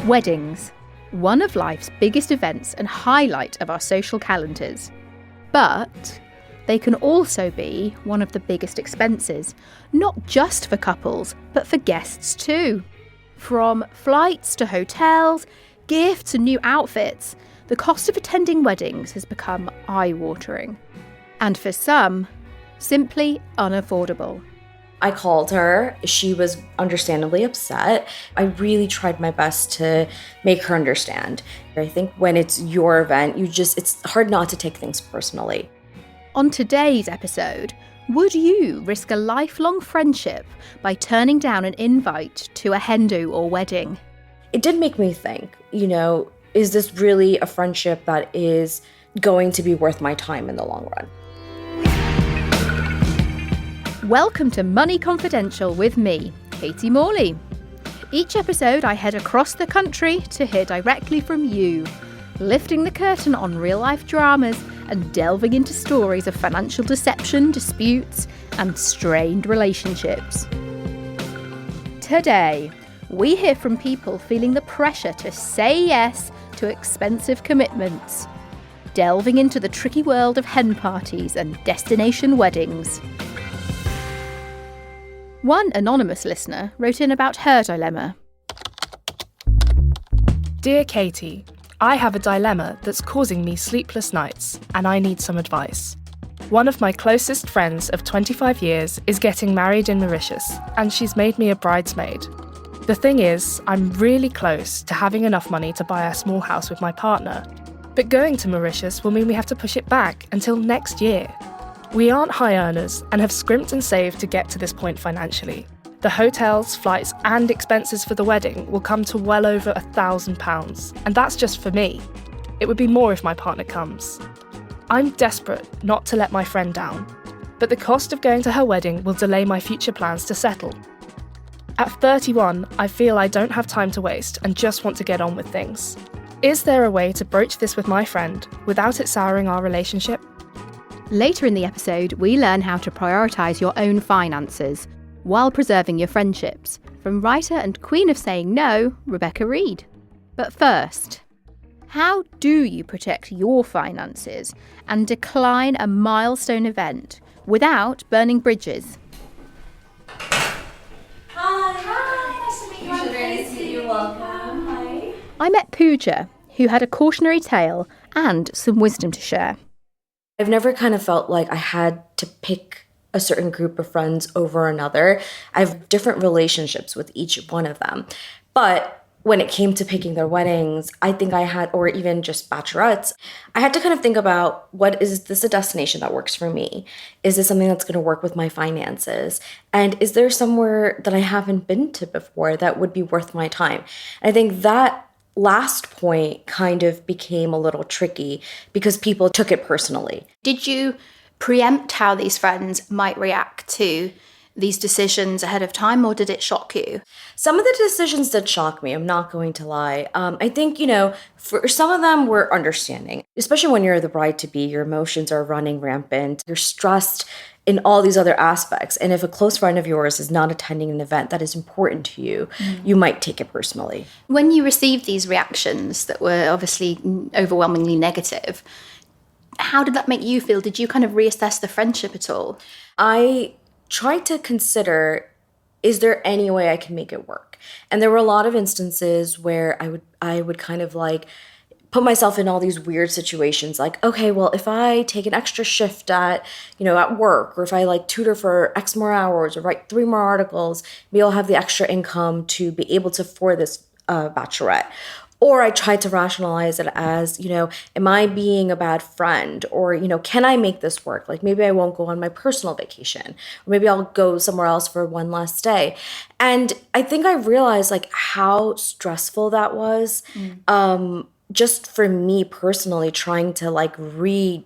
Weddings, one of life's biggest events and highlight of our social calendars. But they can also be one of the biggest expenses, not just for couples, but for guests too. From flights to hotels, gifts and new outfits, the cost of attending weddings has become eye-watering. And for some, simply unaffordable. I called her. She was understandably upset. I really tried my best to make her understand. I think when it's your event, it's hard not to take things personally. On today's episode, would you risk a lifelong friendship by turning down an invite to a hen do or wedding? It did make me think, is this really a friendship that is going to be worth my time in the long run? Welcome to Money Confidential with me, Katie Morley. Each episode I head across the country to hear directly from you, lifting the curtain on real-life dramas and delving into stories of financial deception, disputes, and strained relationships. Today, we hear from people feeling the pressure to say yes to expensive commitments, delving into the tricky world of hen parties and destination weddings. One anonymous listener wrote in about her dilemma. Dear Katie, I have a dilemma that's causing me sleepless nights, and I need some advice. One of my closest friends of 25 years is getting married in Mauritius, and she's made me a bridesmaid. The thing is, I'm really close to having enough money to buy a small house with my partner, but going to Mauritius will mean we have to push it back until next year. We aren't high earners and have scrimped and saved to get to this point financially. The hotels, flights and expenses for the wedding will come to well over £1,000, and that's just for me. It would be more if my partner comes. I'm desperate not to let my friend down, but the cost of going to her wedding will delay my future plans to settle. At 31, I feel I don't have time to waste and just want to get on with things. Is there a way to broach this with my friend without it souring our relationship? Later in the episode, we learn how to prioritise your own finances while preserving your friendships, from writer and queen of saying no, Rebecca Reed. But first, how do you protect your finances and decline a milestone event without burning bridges? Hi, nice to meet you. I'm Katie. You're welcome. Hi. I met Pooja, who had a cautionary tale and some wisdom to share. I've never kind of felt like I had to pick a certain group of friends over another. I have different relationships with each one of them. But when it came to picking their weddings, I think I had, or even just bachelorettes, I had to kind of think about, is this a destination that works for me? Is this something that's going to work with my finances? And is there somewhere that I haven't been to before that would be worth my time? I think that last point kind of became a little tricky because people took it personally. Did you preempt how these friends might react to these decisions ahead of time, or did it shock you? Some of the decisions did shock me, I'm not going to lie. I think, for some of them were understanding, especially when you're the bride-to-be, your emotions are running rampant, you're stressed in all these other aspects. And if a close friend of yours is not attending an event that is important to you, you might take it personally. When you received these reactions that were obviously overwhelmingly negative, how did that make you feel? Did you kind of reassess the friendship at all? I tried to consider, is there any way I can make it work? And there were a lot of instances where I would kind of like put myself in all these weird situations, like, okay, well, if I take an extra shift at work, or if I like tutor for X more hours or write 3 more articles, maybe I'll have the extra income to be able to afford this bachelorette. Or I tried to rationalize it as, am I being a bad friend? Or, can I make this work? Like maybe I won't go on my personal vacation. Or maybe I'll go somewhere else for one last day. And I think I realized like how stressful that was. Just for me personally, trying to like rejig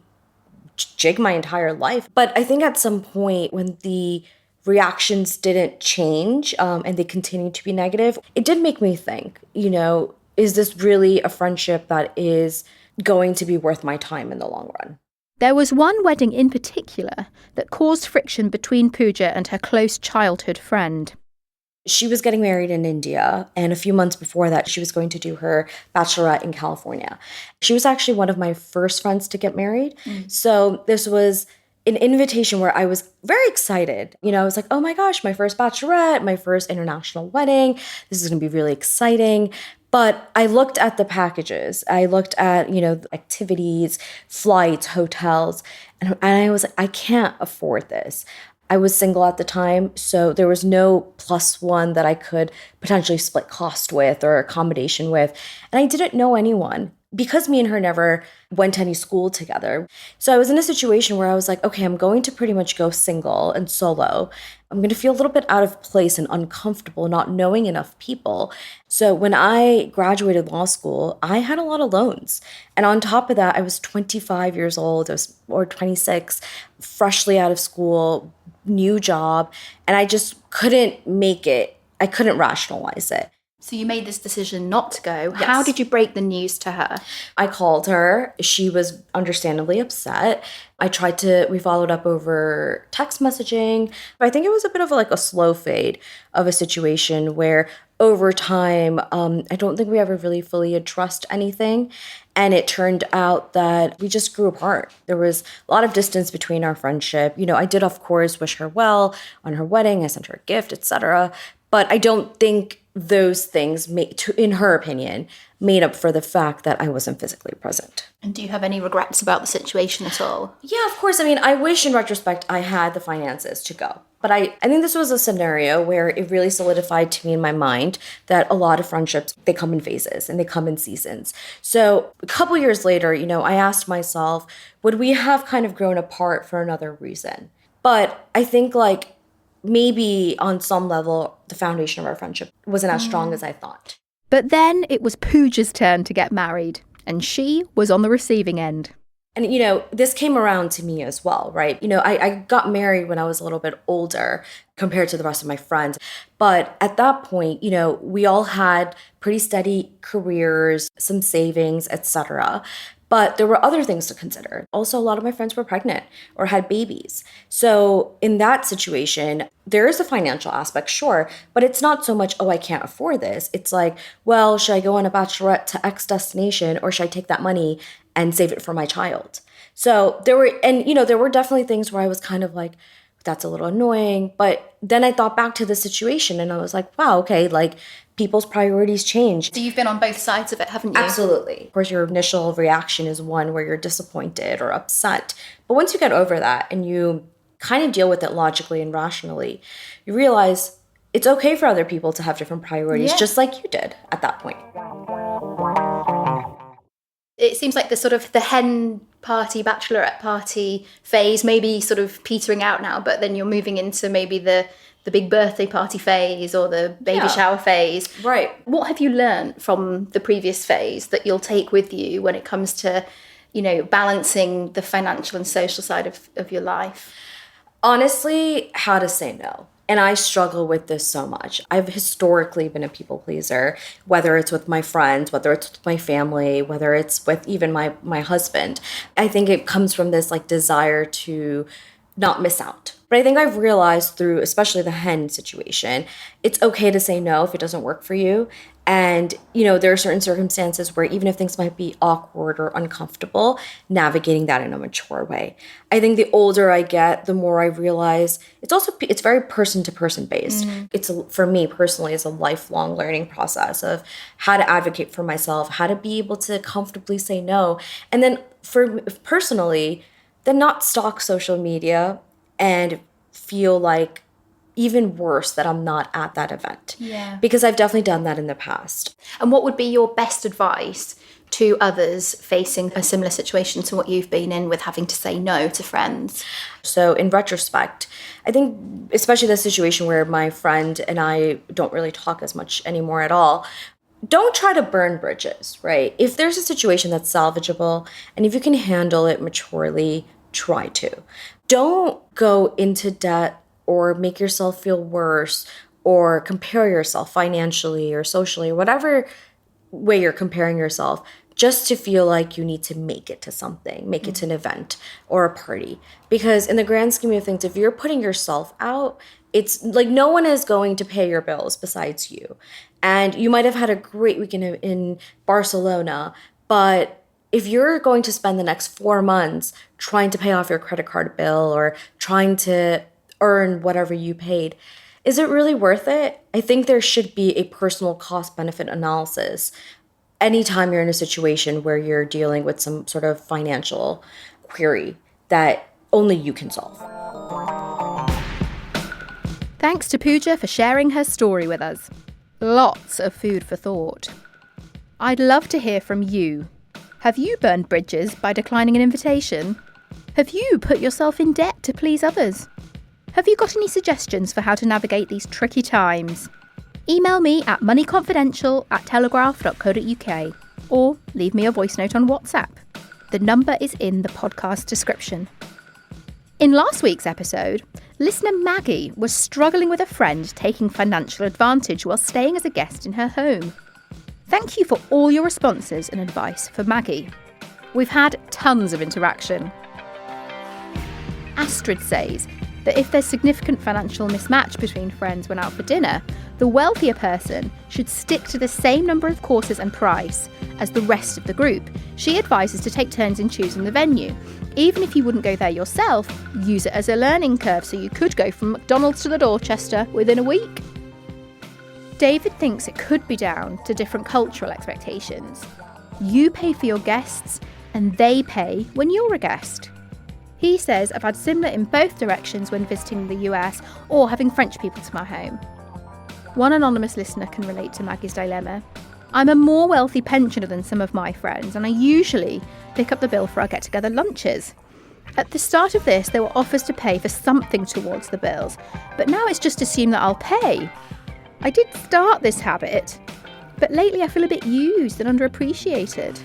my entire life. But I think at some point when the reactions didn't change and they continued to be negative, it did make me think, is this really a friendship that is going to be worth my time in the long run? There was one wedding in particular that caused friction between Pooja and her close childhood friend. She was getting married in India, and a few months before that, she was going to do her bachelorette in California. She was actually one of my first friends to get married. So this was an invitation where I was very excited. I was like, oh my gosh, my first bachelorette, my first international wedding. This is going to be really exciting. But I looked at the packages. I looked at, the activities, flights, hotels, and I was like, I can't afford this. I was single at the time, so there was no plus one that I could potentially split cost with or accommodation with. And I didn't know anyone because me and her never went to any school together. So I was in a situation where I was like, okay, I'm going to pretty much go single and solo. I'm going to feel a little bit out of place and uncomfortable not knowing enough people. So when I graduated law school, I had a lot of loans. And on top of that, I was 25 years old, or 26, freshly out of school, new job, and I just couldn't make it. I couldn't rationalize it. So you made this decision not to go. Yes. How did you break the news to her? I called her. She was understandably upset. We followed up over text messaging. I think it was a bit of a slow fade of a situation where over time, I don't think we ever really fully addressed anything. And it turned out that we just grew apart. There was a lot of distance between our friendship. I did, of course, wish her well on her wedding. I sent her a gift, etc. But I don't think those things, in her opinion, made up for the fact that I wasn't physically present. And do you have any regrets about the situation at all? Yeah, of course. I mean, I wish in retrospect I had the finances to go. But I think this was a scenario where it really solidified to me in my mind that a lot of friendships, they come in phases and they come in seasons. So a couple years later, I asked myself, would we have kind of grown apart for another reason? But I think maybe on some level, the foundation of our friendship wasn't as strong as I thought. But then it was Pooja's turn to get married, and she was on the receiving end. And, this came around to me as well, right? I got married when I was a little bit older compared to the rest of my friends. But at that point, we all had pretty steady careers, some savings, etc. But there were other things to consider. Also, a lot of my friends were pregnant or had babies. So in that situation, there is a financial aspect, sure, but it's not so much, oh, I can't afford this. It's like, well, should I go on a bachelorette to X destination, or should I take that money and save it for my child? So there were definitely things where I was kind of like, that's a little annoying. But then I thought back to the situation and I was like, wow, okay, people's priorities change. So you've been on both sides of it, haven't you? Absolutely. Of course, your initial reaction is one where you're disappointed or upset. But once you get over that and you kind of deal with it logically and rationally, you realize it's okay for other people to have different priorities, just like you did at that point. It seems like the hen party, bachelorette party phase maybe sort of petering out now, but then you're moving into maybe the big birthday party phase or the baby shower phase. Right. What have you learned from the previous phase that you'll take with you when it comes to, balancing the financial and social side of your life? Honestly, how to say no. And I struggle with this so much. I've historically been a people pleaser, whether it's with my friends, whether it's with my family, whether it's with even my husband. I think it comes from this desire to not miss out. But I think I've realized through especially the hen situation, it's okay to say no if it doesn't work for you. And, there are certain circumstances where even if things might be awkward or uncomfortable, navigating that in a mature way. I think the older I get, the more I realize it's very person to person based. It's, for me personally, is a lifelong learning process of how to advocate for myself, how to be able to comfortably say no. And then personally, then not stalk social media and feel like even worse that I'm not at that event. Yeah. Because I've definitely done that in the past. And what would be your best advice to others facing a similar situation to what you've been in with having to say no to friends? So in retrospect, I think especially the situation where my friend and I don't really talk as much anymore at all, don't try to burn bridges, right? If there's a situation that's salvageable and if you can handle it maturely, try to. Don't go into debt or make yourself feel worse or compare yourself financially or socially, whatever way you're comparing yourself. just to feel like you need to make it to something, make it to an event or a party. Because in the grand scheme of things, if you're putting yourself out, it's like no one is going to pay your bills besides you. And you might have had a great weekend in Barcelona, but if you're going to spend the next 4 months trying to pay off your credit card bill or trying to earn whatever you paid, is it really worth it? I think there should be a personal cost benefit analysis anytime you're in a situation where you're dealing with some sort of financial query that only you can solve. Thanks to Pooja for sharing her story with us. Lots of food for thought. I'd love to hear from you. Have you burned bridges by declining an invitation? Have you put yourself in debt to please others? Have you got any suggestions for how to navigate these tricky times? Email me at moneyconfidential@telegraph.co.uk or leave me a voice note on WhatsApp. The number is in the podcast description. In last week's episode, listener Maggie was struggling with a friend taking financial advantage while staying as a guest in her home. Thank you for all your responses and advice for Maggie. We've had tons of interaction. Astrid says that if there's significant financial mismatch between friends when out for dinner, the wealthier person should stick to the same number of courses and price as the rest of the group. She advises to take turns in choosing the venue. Even if you wouldn't go there yourself, use it as a learning curve so you could go from McDonald's to the Dorchester within a week. David thinks it could be down to different cultural expectations. You pay for your guests and they pay when you're a guest. He says, I've had similar in both directions when visiting the US or having French people to my home. One anonymous listener can relate to Maggie's dilemma. I'm a more wealthy pensioner than some of my friends, and I usually pick up the bill for our get-together lunches. At the start of this, there were offers to pay for something towards the bills, but now it's just assumed that I'll pay. I did start this habit, but lately I feel a bit used and underappreciated.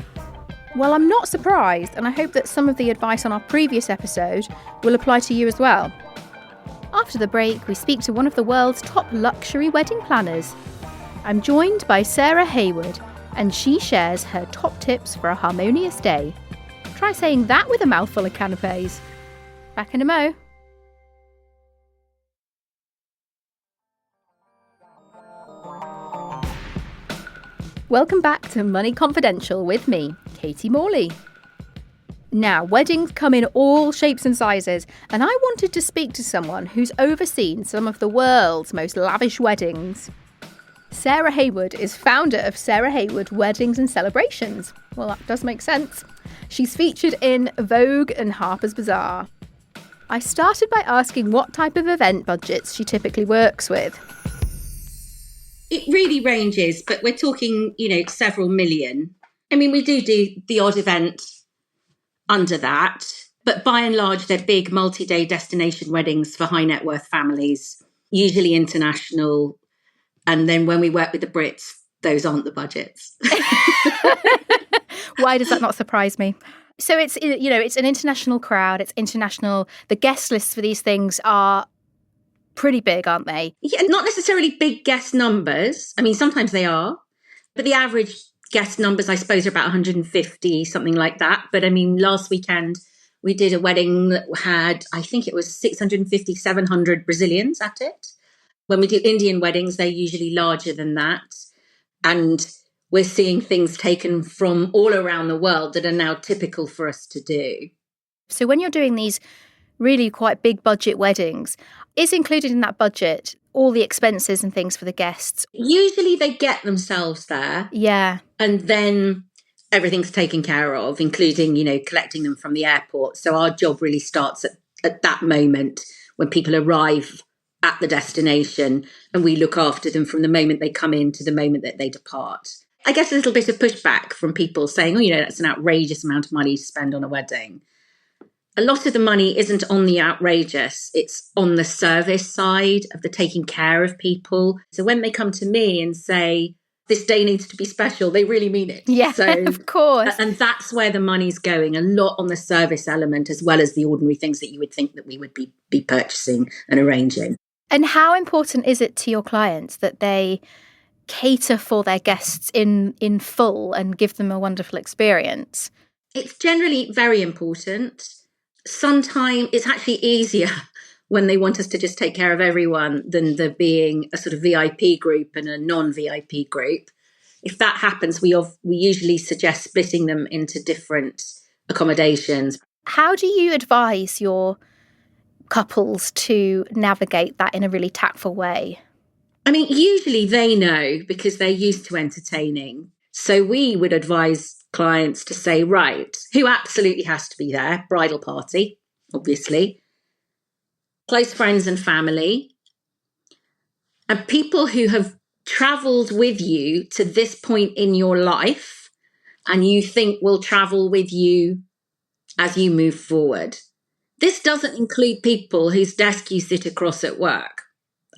Well, I'm not surprised, and I hope that some of the advice on our previous episode will apply to you as well. After the break, we speak to one of the world's top luxury wedding planners. I'm joined by Sarah Haywood, and she shares her top tips for a harmonious day. Try saying that with a mouthful of canapes. Back in a mo. Welcome back to Money Confidential with me, Katie Morley. Now, weddings come in all shapes and sizes, and I wanted to speak to someone who's overseen some of the world's most lavish weddings. Sarah Haywood is founder of Sarah Haywood Weddings and Celebrations. Well, that does make sense. She's featured in Vogue and Harper's Bazaar. I started by asking what type of event budgets she typically works with. It really ranges, but we're talking, several million. I mean, we do the odd event under that, but by and large, they're big multi-day destination weddings for high net worth families, usually international. And then when we work with the Brits, those aren't the budgets. Why does that not surprise me? So it's an international crowd. It's international. The guest lists for these things are pretty big, aren't they? Yeah, not necessarily big guest numbers. I mean, sometimes they are, but the average guest numbers, I suppose, are about 150, something like that. But I mean, last weekend we did a wedding that had, I think it was 650, 700 Brazilians at it. When we do Indian weddings, they're usually larger than that. And we're seeing things taken from all around the world that are now typical for us to do. So when you're doing these really quite big budget weddings, is included in that budget all the expenses and things for the guests? Usually they get themselves there. Yeah. And then everything's taken care of, including, collecting them from the airport. So our job really starts at that moment when people arrive at the destination, and we look after them from the moment they come in to the moment that they depart. I guess a little bit of pushback from people saying, that's an outrageous amount of money to spend on a wedding. A lot of the money isn't on the outrageous, it's on the service side of the taking care of people. So when they come to me and say, this day needs to be special, they really mean it. Yeah, so, of course. And that's where the money's going, a lot on the service element, as well as the ordinary things that you would think that we would be purchasing and arranging. And how important is it to your clients that they cater for their guests in full and give them a wonderful experience? It's generally very important. Sometimes it's actually easier when they want us to just take care of everyone than there being a sort of VIP group and a non-VIP group. If that happens, we usually suggest splitting them into different accommodations. How do you advise your couples to navigate that in a really tactful way? I mean, usually they know because they're used to entertaining. So we would advise clients to say, right, who absolutely has to be there? Bridal party, obviously. Close friends and family. And people who have travelled with you to this point in your life and you think will travel with you as you move forward. This doesn't include people whose desk you sit across at work,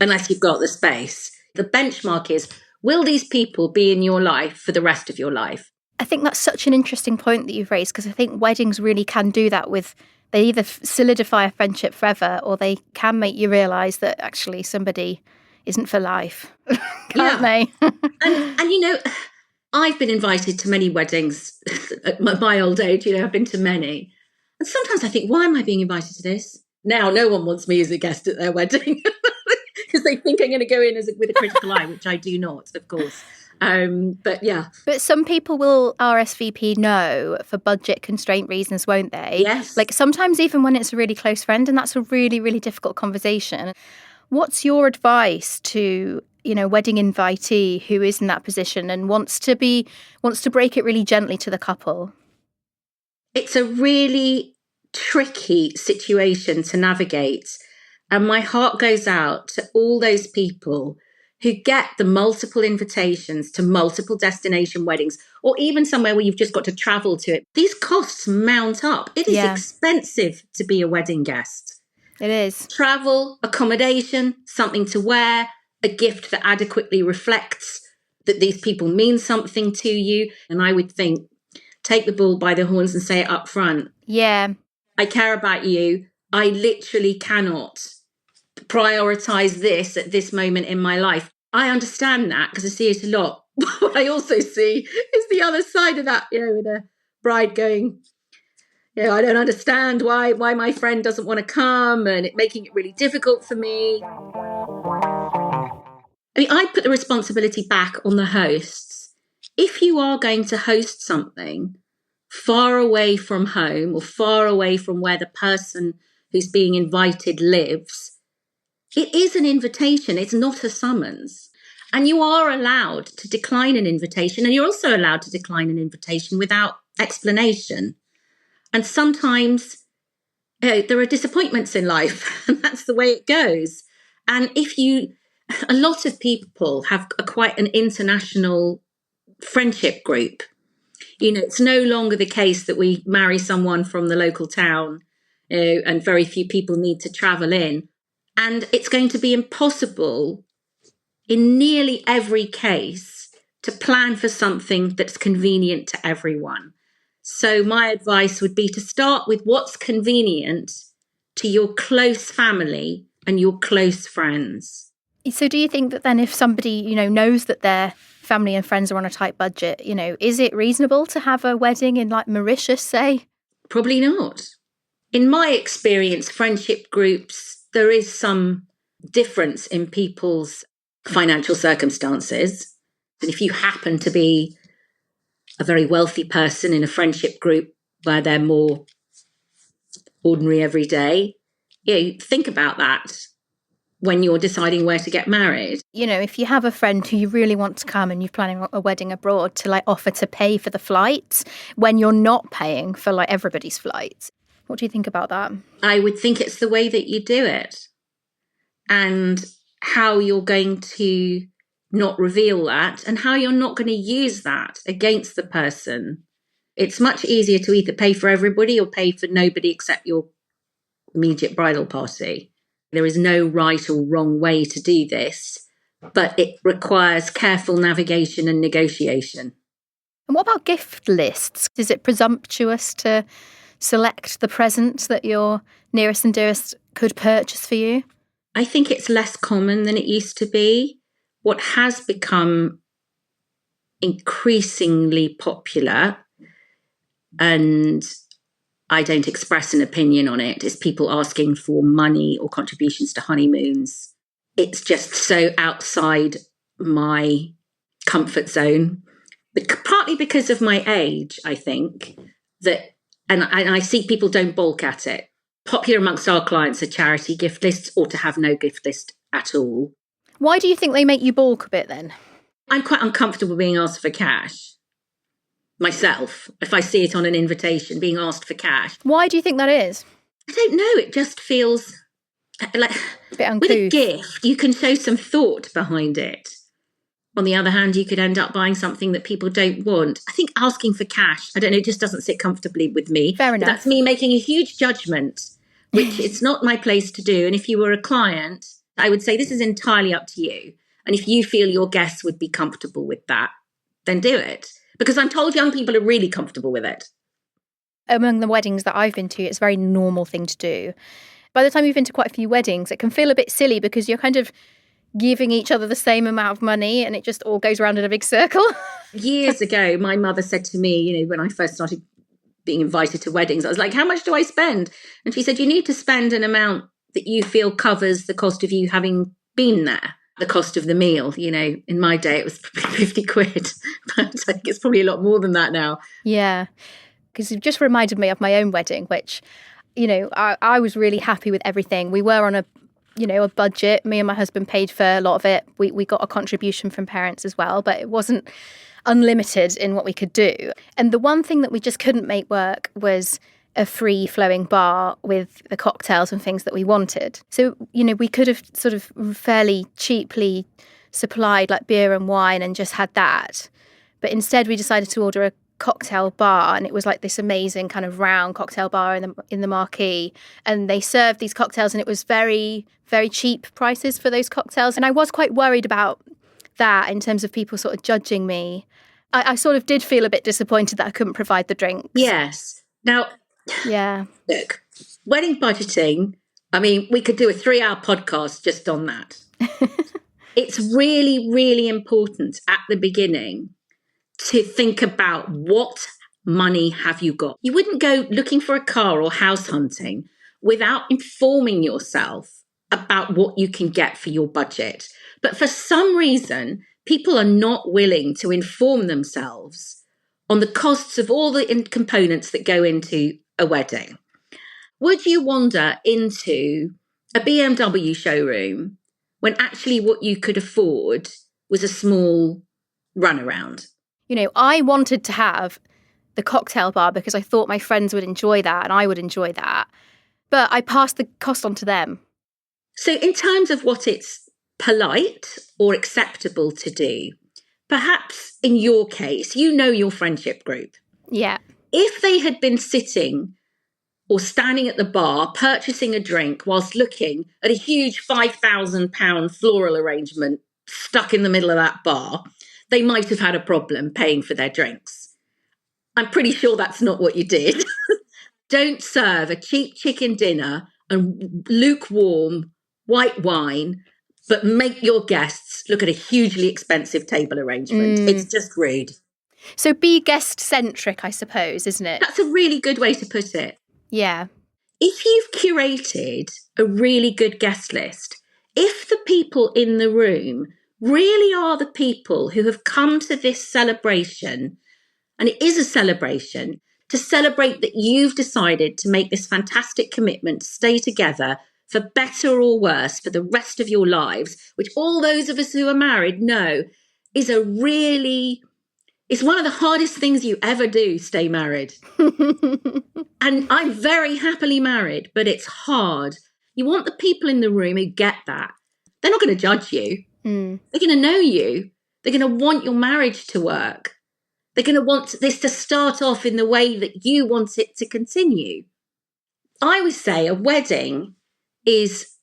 unless you've got the space. The benchmark is, will these people be in your life for the rest of your life? I think that's such an interesting point that you've raised, because I think weddings really can do that they either solidify a friendship forever, or they can make you realise that actually somebody isn't for life, can't they? and I've been invited to many weddings at my old age, I've been to many. And sometimes I think, why am I being invited to this? Now, no one wants me as a guest at their wedding because they think I'm going to go in with a critical eye, which I do not, of course. But yeah. But some people will RSVP no for budget constraint reasons, won't they? Yes. Like sometimes even when it's a really close friend, and that's a really, really difficult conversation. What's your advice to, wedding invitee who is in that position and wants to break it really gently to the couple? It's a really tricky situation to navigate. And my heart goes out to all those people who get the multiple invitations to multiple destination weddings, or even somewhere where you've just got to travel to it. These costs mount up. It is expensive to be a wedding guest. It is. Travel, accommodation, something to wear, a gift that adequately reflects that these people mean something to you. And I would think, take the bull by the horns and say it up front. Yeah. I care about you. I literally cannot prioritise this at this moment in my life. I understand that because I see it a lot. What I also see is the other side of that, with a bride going, I don't understand why my friend doesn't want to come, and it making it really difficult for me. I mean, I put the responsibility back on the hosts. If you are going to host something far away from home or far away from where the person who's being invited lives, it is an invitation. It's not a summons. And you are allowed to decline an invitation, and you're also allowed to decline an invitation without explanation. And sometimes there are disappointments in life, and that's the way it goes. And a lot of people have quite an international friendship group. It's no longer the case that we marry someone from the local town, and very few people need to travel in. And it's going to be impossible in nearly every case to plan for something that's convenient to everyone. So my advice would be to start with what's convenient to your close family and your close friends. So do you think that then if somebody, knows that their family and friends are on a tight budget, is it reasonable to have a wedding in like Mauritius, say? Probably not. In my experience, friendship groups, there is some difference in people's financial circumstances. And if you happen to be a very wealthy person in a friendship group where they're more ordinary every day, think about that when you're deciding where to get married. If you have a friend who you really want to come and you're planning a wedding abroad, to offer to pay for the flights when you're not paying for everybody's flights. What do you think about that? I would think it's the way that you do it and how you're going to not reveal that and how you're not going to use that against the person. It's much easier to either pay for everybody or pay for nobody except your immediate bridal party. There is no right or wrong way to do this, but it requires careful navigation and negotiation. And what about gift lists? Is it presumptuous to select the present that your nearest and dearest could purchase for you? I think it's less common than it used to be. what has become increasingly popular, and I don't express an opinion on it, is people asking for money or contributions to honeymoons. It's just so outside my comfort zone, partly because of my age, I think, that, and I see people don't balk at it. Popular amongst our clients are charity gift lists, or to have no gift list at all. Why do you think they make you balk a bit then? I'm quite uncomfortable being asked for cash myself. If I see it on an invitation, being asked for cash. Why do you think that is? I don't know. It just feels like A bit with a uncouth. gift, you can show some thought behind it. On the other hand, you could end up buying something that people don't want. I think asking for cash, I don't know, it just doesn't sit comfortably with me. Fair enough. But that's me making a huge judgment, which it's not my place to do. And if you were a client, I would say this is entirely up to you. And if you feel your guests would be comfortable with that, then do it. Because I'm told young people are really comfortable with it. Among the weddings that I've been to, it's a very normal thing to do. By the time you've been to quite a few weddings, it can feel a bit silly because you're kind of giving each other the same amount of money and it just all goes around in a big circle. Years ago, my mother said to me, when I first started being invited to weddings, I was like, how much do I spend? And she said, you need to spend an amount that you feel covers the cost of you having been there. The cost of the meal, in my day, it was probably 50 quid, but I think it's probably a lot more than that now. Yeah, because it just reminded me of my own wedding, which, I was really happy with everything. We were on a budget. Me and my husband paid for a lot of it. We got a contribution from parents as well, but it wasn't unlimited in what we could do. And the one thing that we just couldn't make work was a free flowing bar with the cocktails and things that we wanted. So, we could have sort of fairly cheaply supplied like beer and wine and just had that. But instead we decided to order a cocktail bar, and it was like this amazing kind of round cocktail bar in the marquee, and they served these cocktails, and it was very, very cheap prices for those cocktails. And I was quite worried about that in terms of people sort of judging me. I sort of did feel a bit disappointed that I couldn't provide the drinks. Yes. Now, yeah. Look, wedding budgeting, we could do a 3-hour podcast just on that. It's really, really important at the beginning to think about what money have you got. You wouldn't go looking for a car or house hunting without informing yourself about what you can get for your budget. But for some reason, people are not willing to inform themselves on the costs of all the components that go into a wedding. Would you wander into a BMW showroom when actually what you could afford was a small runaround? I wanted to have the cocktail bar because I thought my friends would enjoy that and I would enjoy that. But I passed the cost on to them. So in terms of what it's polite or acceptable to do, perhaps in your case, your friendship group. Yeah. If they had been sitting or standing at the bar, purchasing a drink whilst looking at a huge £5,000 floral arrangement stuck in the middle of that bar, they might have had a problem paying for their drinks. I'm pretty sure that's not what you did. Don't serve a cheap chicken dinner and lukewarm white wine, but make your guests look at a hugely expensive table arrangement. It's just rude. So be guest-centric, I suppose, isn't it? That's a really good way to put it. Yeah. If you've curated a really good guest list, if the people in the room really are the people who have come to this celebration, and it is a celebration, to celebrate that you've decided to make this fantastic commitment to stay together for better or worse for the rest of your lives, which all those of us who are married know is it's one of the hardest things you ever do, stay married. And I'm very happily married, but it's hard. You want the people in the room who get that. They're not going to judge you. They're going to know you. They're going to want your marriage to work. They're going to want this to start off in the way that you want it to continue. I would say a wedding is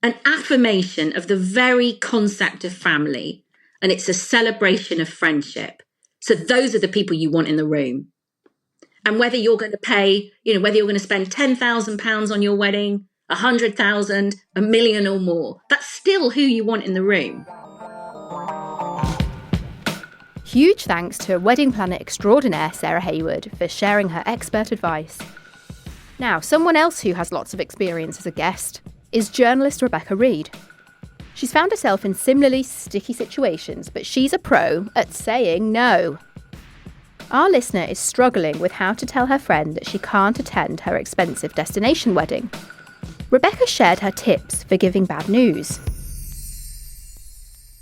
an affirmation of the very concept of family, and it's a celebration of friendship. So those are the people you want in the room. And whether you're going to pay, whether you're going to spend £10,000 on your wedding, 100,000, 1 million or more, that's still who you want in the room. Huge thanks to wedding planner extraordinaire Sarah Hayward for sharing her expert advice. Now, someone else who has lots of experience as a guest is journalist Rebecca Reed. She's found herself in similarly sticky situations, but she's a pro at saying no. Our listener is struggling with how to tell her friend that she can't attend her expensive destination wedding. Rebecca shared her tips for giving bad news.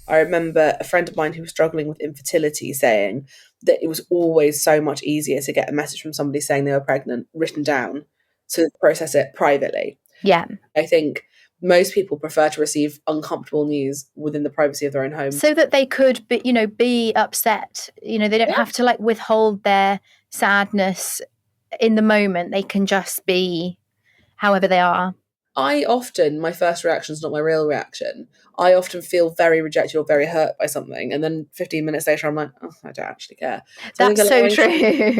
I remember a friend of mine who was struggling with infertility saying that it was always so much easier to get a message from somebody saying they were pregnant written down to process it privately. Yeah. I think most people prefer to receive uncomfortable news within the privacy of their own home. So that they could be upset. They don't have to withhold their sadness in the moment. They can just be however they are. My first reaction is not my real reaction. I often feel very rejected or very hurt by something. And then 15 minutes later, I'm like, oh, I don't actually care. That's so true.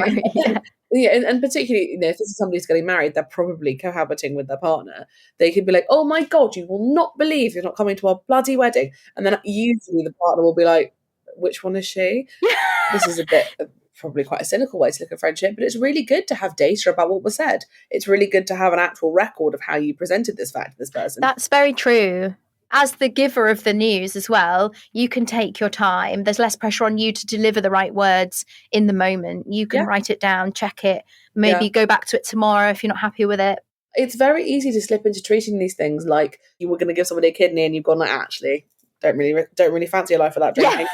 Yeah, and particularly, if this is somebody who's getting married, they're probably cohabiting with their partner. They could be like, oh my God, you will not believe you're not coming to our bloody wedding. And then usually the partner will be like, which one is she? This is a bit probably quite a cynical way to look at friendship, but it's really good to have data about what was said. It's really good to have an actual record of how you presented this fact to this person. That's very true. As the giver of the news as well, you can take your time. There's less pressure on you to deliver the right words in the moment. You can write it down, check it, maybe go back to it tomorrow if you're not happy with it. It's very easy to slip into treating these things like you were going to give somebody a kidney and you've gone, actually, don't really fancy your life without drinking. Yeah.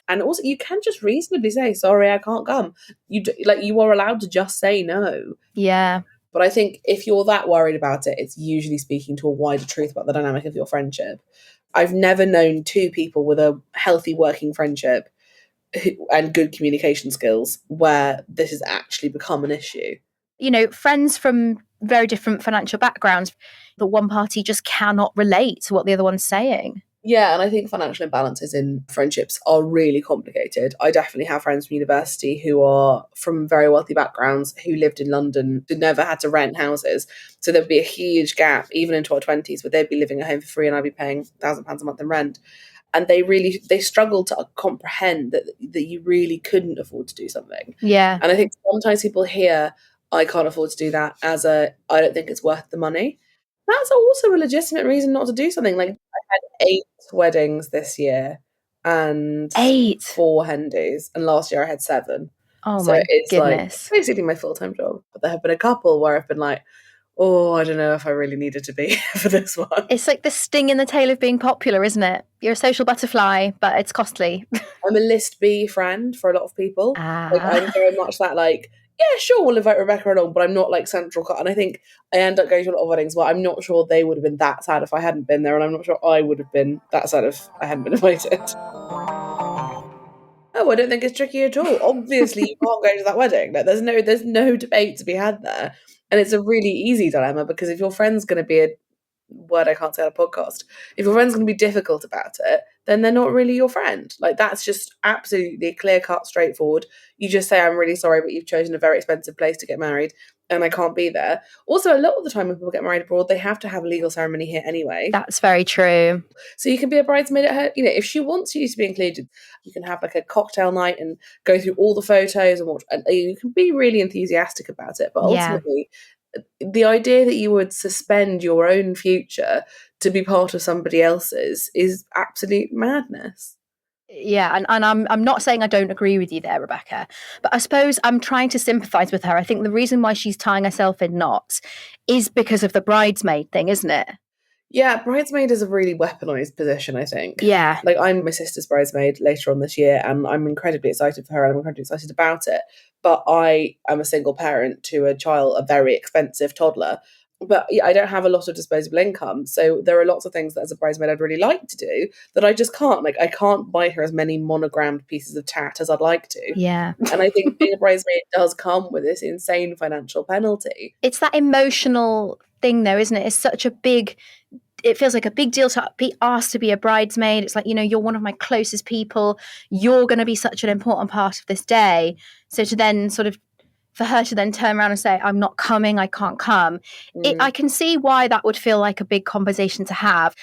And also, you can just reasonably say, sorry, I can't come. You are allowed to just say no. Yeah. But I think if you're that worried about it, it's usually speaking to a wider truth about the dynamic of your friendship. I've never known two people with a healthy working friendship and good communication skills where this has actually become an issue. Friends from very different financial backgrounds, the one party just cannot relate to what the other one's saying. Yeah, and I think financial imbalances in friendships are really complicated. I definitely have friends from university who are from very wealthy backgrounds who lived in London, who never had to rent houses. So there'd be a huge gap, even into our 20s, where they'd be living at home for free and I'd be paying £1,000 a month in rent. And they struggle to comprehend that you really couldn't afford to do something. Yeah. And I think sometimes people hear, I can't afford to do that, as I don't think it's worth the money. That's also a legitimate reason not to do something. Like, I had 8 weddings this year and 4 hen dos, and last year I had 7. Oh, so my goodness. Like basically my full-time job. But there have been a couple where I've been like, oh, I don't know if I really needed to be for this one. It's like the sting in the tail of being popular, isn't it? You're a social butterfly, but it's costly. I'm a list B friend for a lot of people. Like, I'm very much that, like, yeah, sure, we'll invite Rebecca along, but I'm not like central cut. And I think I end up going to a lot of weddings where I'm not sure they would have been that sad if I hadn't been there, and I'm not sure I would have been that sad if I hadn't been invited. Oh, I don't think it's tricky at all. Obviously, you can't go to that wedding. Like, there's no debate to be had there. And it's a really easy dilemma, because if your friend's going to be a word I can't say on a podcast, if your friend's going to be difficult about it, then they're not really your friend. Like, that's just absolutely clear cut, straightforward. You just say, I'm really sorry, but you've chosen a very expensive place to get married and I can't be there. Also, a lot of the time when people get married abroad, they have to have a legal ceremony here anyway. That's very true. So you can be a bridesmaid at her, if she wants you to be included, you can have like a cocktail night and go through all the photos and watch, and you can be really enthusiastic about it. But ultimately, the idea that you would suspend your own future to be part of somebody else's is absolute madness. Yeah, and I'm not saying I don't agree with you there, Rebecca, but I suppose I'm trying to sympathise with her. I think the reason why she's tying herself in knots is because of the bridesmaid thing, isn't it? Yeah, bridesmaid is a really weaponised position, I think. Yeah. Like, I'm my sister's bridesmaid later on this year, and I'm incredibly excited for her, and I'm incredibly excited about it. But I am a single parent to a very expensive toddler. But yeah, I don't have a lot of disposable income. So there are lots of things that as a bridesmaid I'd really like to do that I just can't. Like, I can't buy her as many monogrammed pieces of tat as I'd like to. Yeah. And I think being a bridesmaid does come with this insane financial penalty. It's that emotional thing though, isn't it? It's such a big... It feels like a big deal to be asked to be a bridesmaid. It's like, you're one of my closest people. You're going to be such an important part of this day. So to then for her to then turn around and say, I'm not coming, I can't come. I can see why that would feel like a big conversation to have.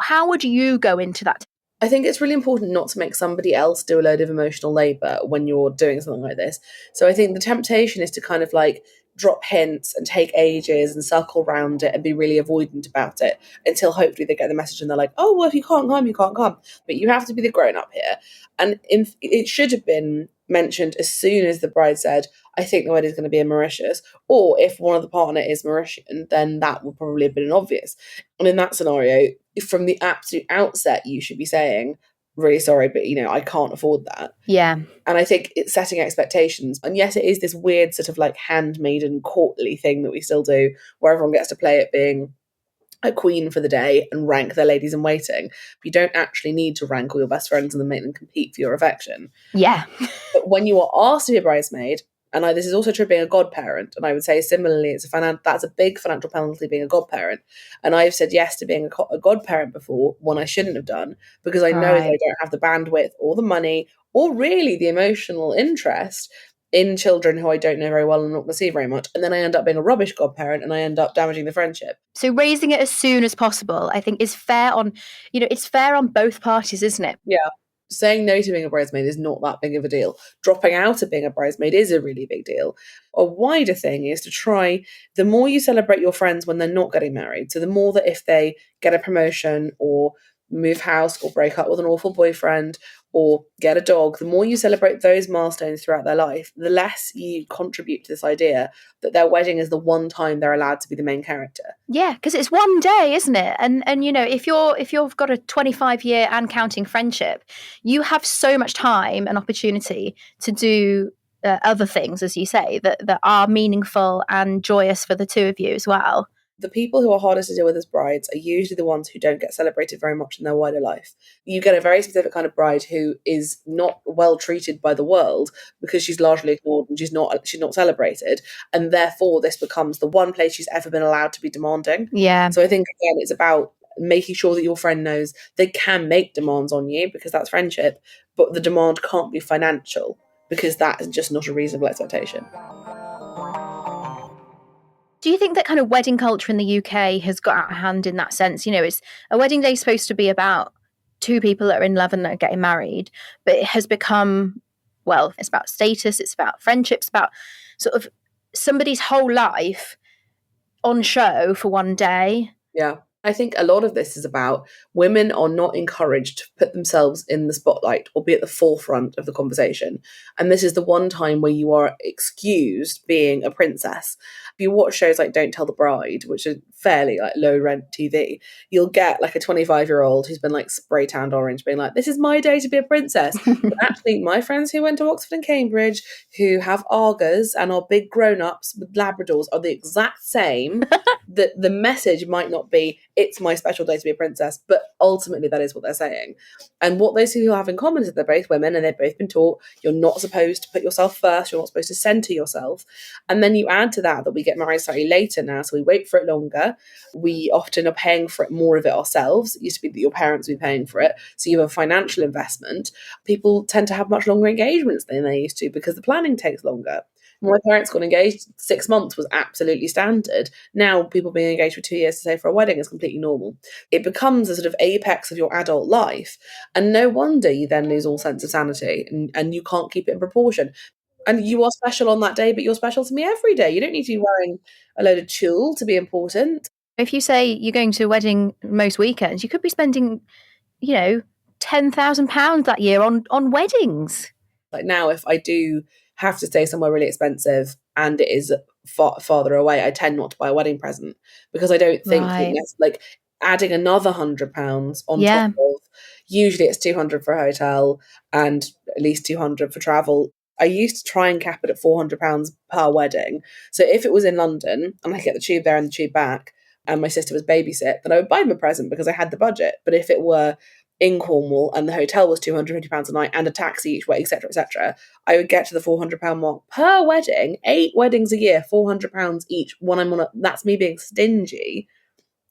How would you go into that? I think it's really important not to make somebody else do a load of emotional labour when you're doing something like this. So I think the temptation is to kind of like drop hints and take ages and circle around it and be really avoidant about it until hopefully they get the message and they're like, oh, well, if you can't come, you can't come. But you have to be the grown up here. And it should have been mentioned as soon as the bride said, I think the wedding's going to be in Mauritius. Or if one of the partner is Mauritian, then that would probably have been obvious. And in that scenario, from the absolute outset, you should be saying, really sorry, but I can't afford that. Yeah. And I think it's setting expectations. And yes, it is this weird sort of like handmaiden courtly thing that we still do, where everyone gets to play it being a queen for the day and rank their ladies in waiting. But you don't actually need to rank all your best friends and then make them compete for your affection. Yeah. But when you are asked to be a bridesmaid, and this is also true being a godparent, and I would say similarly, that's a big financial penalty being a godparent. And I've said yes to being a godparent before when I shouldn't have done, because I know that I don't have the bandwidth or the money or really the emotional interest in children who I don't know very well and not going to see very much. And then I end up being a rubbish godparent and I end up damaging the friendship. So raising it as soon as possible, I think, is fair on, it's fair on both parties, isn't it? Yeah. Saying no to being a bridesmaid is not that big of a deal. Dropping out of being a bridesmaid is a really big deal. A wider thing is to try, the more you celebrate your friends when they're not getting married, so the more that if they get a promotion or move house or break up with an awful boyfriend or get a dog, the more you celebrate those milestones throughout their life, the less you contribute to this idea that their wedding is the one time they're allowed to be the main character. Yeah, because it's one day, isn't it? And if you've got a 25-year and counting friendship, you have so much time and opportunity to do other things, as you say, that are meaningful and joyous for the two of you as well. The people who are hardest to deal with as brides are usually the ones who don't get celebrated very much in their wider life. You get a very specific kind of bride who is not well treated by the world because she's largely ignored and she's not celebrated, and therefore this becomes the one place she's ever been allowed to be demanding. Yeah. So I think again it's about making sure that your friend knows they can make demands on you because that's friendship, but the demand can't be financial because that is just not a reasonable expectation. Do you think that kind of wedding culture in the UK has got out of hand in that sense? It's a wedding day supposed to be about two people that are in love and are getting married, but it has become, well, it's about status, it's about friendships, about sort of somebody's whole life on show for one day. Yeah. I think a lot of this is about women are not encouraged to put themselves in the spotlight or be at the forefront of the conversation. And this is the one time where you are excused being a princess. If you watch shows like Don't Tell the Bride, which are fairly like low rent TV, you'll get like a 25-year-old who's been like spray tanned orange being like, this is my day to be a princess. But actually my friends who went to Oxford and Cambridge, who have Argas and are big grown-ups with Labradors are the exact same. The message might not be, it's my special day to be a princess, but ultimately that is what they're saying. And what those two have in common is that they're both women and they've both been taught you're not supposed to put yourself first, you're not supposed to centre yourself. And then you add to that we get married slightly later now, so we wait for it longer. We often are paying for it, more of it ourselves. It used to be that your parents would be paying for it, so you have a financial investment. People tend to have much longer engagements than they used to because the planning takes longer. When my parents got engaged, 6 months was absolutely standard. Now people being engaged for 2 years to say for a wedding is completely normal. It becomes a sort of apex of your adult life. And no wonder you then lose all sense of sanity and you can't keep it in proportion. And you are special on that day, but you're special to me every day. You don't need to be wearing a load of tulle to be important. If you say you're going to a wedding most weekends, you could be spending, £10,000 that year on weddings. Like now, if I do have to stay somewhere really expensive and it is farther away, I tend not to buy a wedding present because I don't think like adding another £100 on top of, usually it's 200 for a hotel and at least 200 for travel. I used to try and cap it at £400 per wedding. So if it was in London and I get the tube there and the tube back and my sister was babysit, then I would buy them a present because I had the budget. But if it were in Cornwall and the hotel was £250 a night and a taxi each way, etc., I would get to the £400 mark per wedding. 8 weddings a year, £400 each. When I'm on that's me being stingy.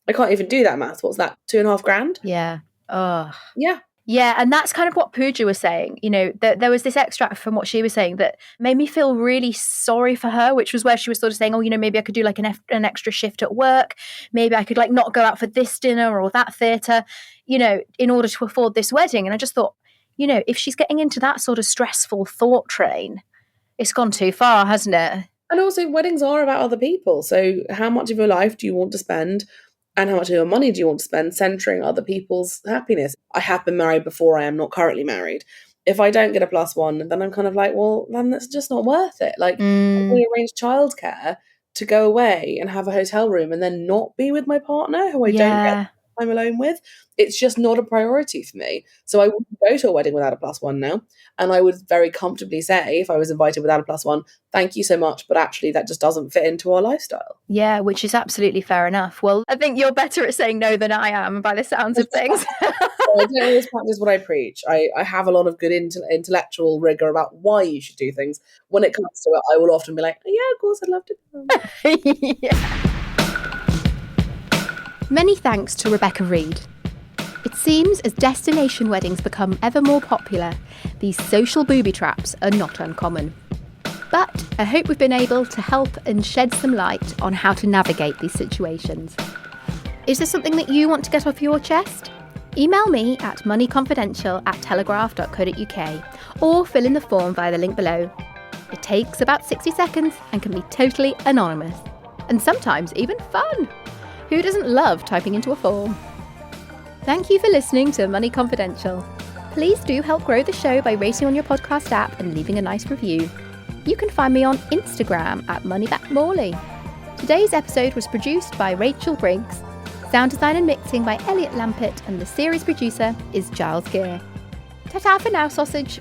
I can't even do that math. What's that? 2.5 grand? Yeah. Oh. Yeah. Yeah, and that's kind of what Pooja was saying. You know, there was this extract from what she was saying that made me feel really sorry for her, which was where she was sort of saying, oh, you know, maybe I could do like an extra shift at work. Maybe I could like not go out for this dinner or that theatre, you know, in order to afford this wedding. And I just thought, you know, if she's getting into that sort of stressful thought train, it's gone too far, hasn't it? And also, weddings are about other people. So how much of your life do you want to spend, and how much of your money do you want to spend centering other people's happiness? I have been married before. I am not currently married. If I don't get a +1, then I'm kind of like, well, then that's just not worth it. Like, we arrange childcare to go away and have a hotel room and then not be with my partner who I don't get time alone with. It's just not a priority for me. So I wouldn't go to a wedding without a +1 now. And I would very comfortably say, if I was invited without a +1, thank you so much, but actually that just doesn't fit into our lifestyle. Yeah, which is absolutely fair enough. Well, I think you're better at saying no than I am by the sounds of things. So I don't always practice what I preach. I have a lot of good intellectual rigor about why you should do things. When it comes to it, I will often be like, oh, yeah, of course, I'd love to. Yeah. Many thanks to Rebecca Reed. It seems as destination weddings become ever more popular, these social booby traps are not uncommon. But I hope we've been able to help and shed some light on how to navigate these situations. Is there something that you want to get off your chest? Email me at moneyconfidential@telegraph.co.uk or fill in the form via the link below. It takes about 60 seconds and can be totally anonymous. And sometimes even fun. Who doesn't love typing into a form? Thank you for listening to Money Confidential. Please do help grow the show by rating on your podcast app and leaving a nice review. You can find me on Instagram at moneybackmorley. Today's episode was produced by Rachel Briggs, sound design and mixing by Elliot Lampett, and the series producer is Giles Gear. Ta-ta for now, sausage.